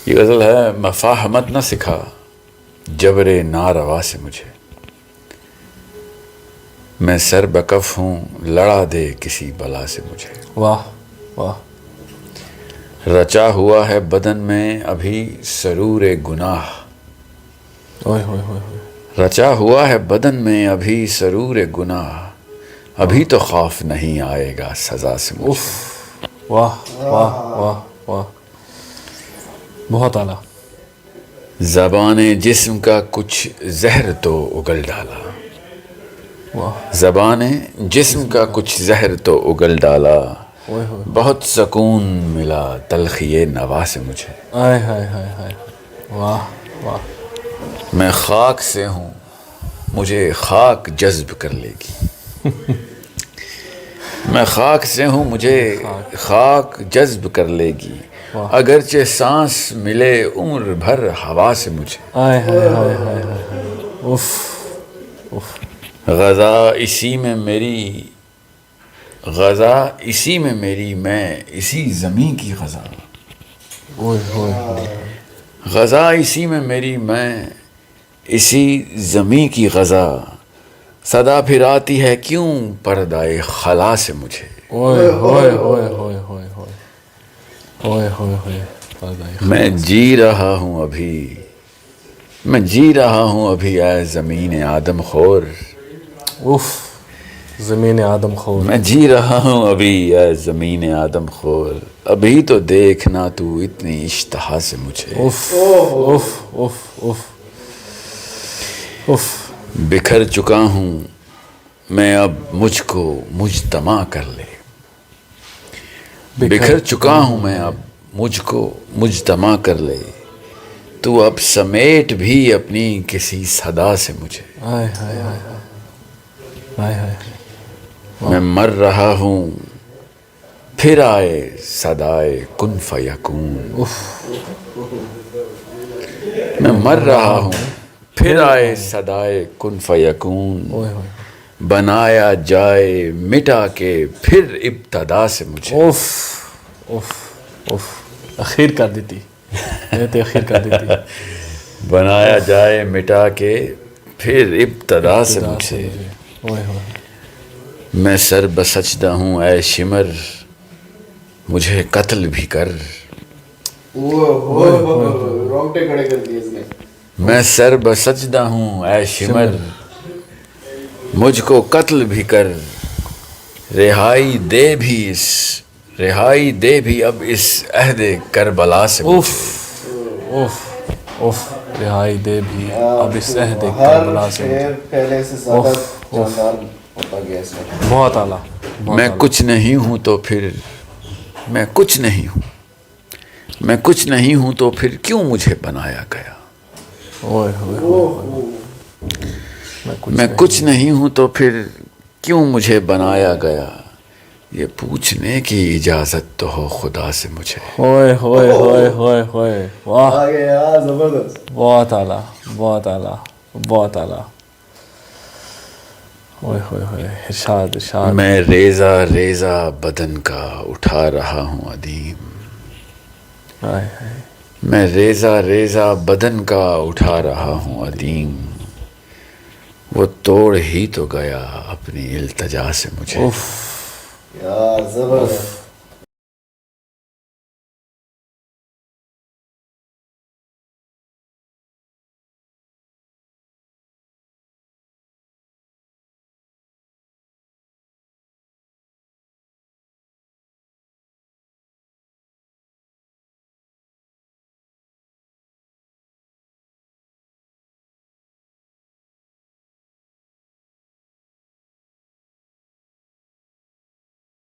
یہ غزل ہے، مفاہمت نہ سکھا جبر ناروا سے مجھے، میں سر بکف ہوں لڑا دے کسی بلا سے مجھے، واہ واہ، رچا ہوا ہے بدن میں ابھی سرور گناہ، اوئے ہوئے ہوئے ہوئے، رچا ہوا ہے بدن میں ابھی سرور گناہ، ابھی تو خوف نہیں آئے گا سزا سے مجھے۔ واہ واہ واہ واہ، بہت اعلیٰ۔ زبان جسم کا کچھ زہر تو اگل ڈالا، واہ، زبان جسم کا کچھ زہر تو اگل ڈالا، اوئے ہوئے، بہت سکون ملا تلخی نوا سے مجھے، آئے ہائے ہائے ہائے، واہ واہ، میں خاک سے ہوں مجھے خاک جذب کر لے گی، میں خاک سے ہوں مجھے خاک جذب کر لے گی، اگرچہ سانس ملے عمر بھر ہوا سے مجھے، آئے ہائے ہائے ہائے ہائے، اف اف، غذا اسی میں میری، غذا اسی میں میری، میں اسی زمیں کی غذا، اوئے ہوئے ہوئے، غذا اسی میں میری، میں اسی زمیں کی غذا، صدا پھر آتی ہے کیوں پردائے خلا سے مجھے، اوئے ہوئے ہوئے ہوئے ہوئے ہوئے، اوئے ہوئے ہوئے، پردائے میں جی رہا ہوں ابھی، میں جی رہا ہوں ابھی اے زمین آدم خور، اف، زمین آدم خور، میں جی رہا ہوں ابھی اے زمین آدم خور، ابھی تو دیکھنا تو اتنی اشتہا سے مجھے، if if if if if, بکھر چکا ہوں میں اب مجھ کو مجتمع کر لے، بکھر چکا ہوں میں اب مجھ کو مجتمع کر لے، تو اب سمیٹ بھی اپنی کسی صدا سے مجھے، آئے ہائے ہائے ہائے، آئے ہائے، میں مر رہا ہوں پھر آئے صدائے کن فیکون، میں مر رہا ہوں پھر آئے صدائے کن فیکون، اوئے ہوئے، بنایا جائے مٹا کے پھر ابتدا سے مجھے، اف اف اف، اخیر کر دیتی، اخیر کر دیتی، بنایا جائے مٹا کے پھر ابتدا سے مجھے، اوئے ہوئے، میں سر بسجدہ ہوں اے شمر مجھے قتل بھی کر، رونگٹے کھڑے کر دیے اس نے، میں سر بسجدہ ہوں اے شمر مجھ کو قتل بھی کر، رہائی دے بھی اب اس عہد کربلا سے اف مجھے، اف اف، رہائی دے بھی اب اس عہد کربلا سے مجھے، ہر پہلے سے زیادہ جاندار ہوتا گیا اس میں، بہت اعلیٰ، میں کچھ نہیں ہوں تو پھر، میں کچھ نہیں ہوں، میں کچھ نہیں ہوں تو پھر کیوں مجھے بنایا گیا، اوئے ہوئے ہوئے، میں کچھ نہیں ہوں تو پھر کیوں مجھے بنایا گیا، یہ پوچھنے کی اجازت تو ہو خدا سے مجھے، ہوئے ہوئے ہوئے ہوئے ہوئے، واہ، آگے یار زبردست، بہت اعلیٰ، بہت اعلیٰ، بہت اعلیٰ، ہوئے ہوئے ہوئے، ارشاد ارشاد، میں ریزہ ریزہ بدن کا اٹھا رہا ہوں ادیم، آئے ہائے، میں ریزہ ریزہ بدن کا اٹھا رہا ہوں ادیم، وہ توڑ ہی تو گیا اپنی التجا سے مجھے، اف، یار زبردست،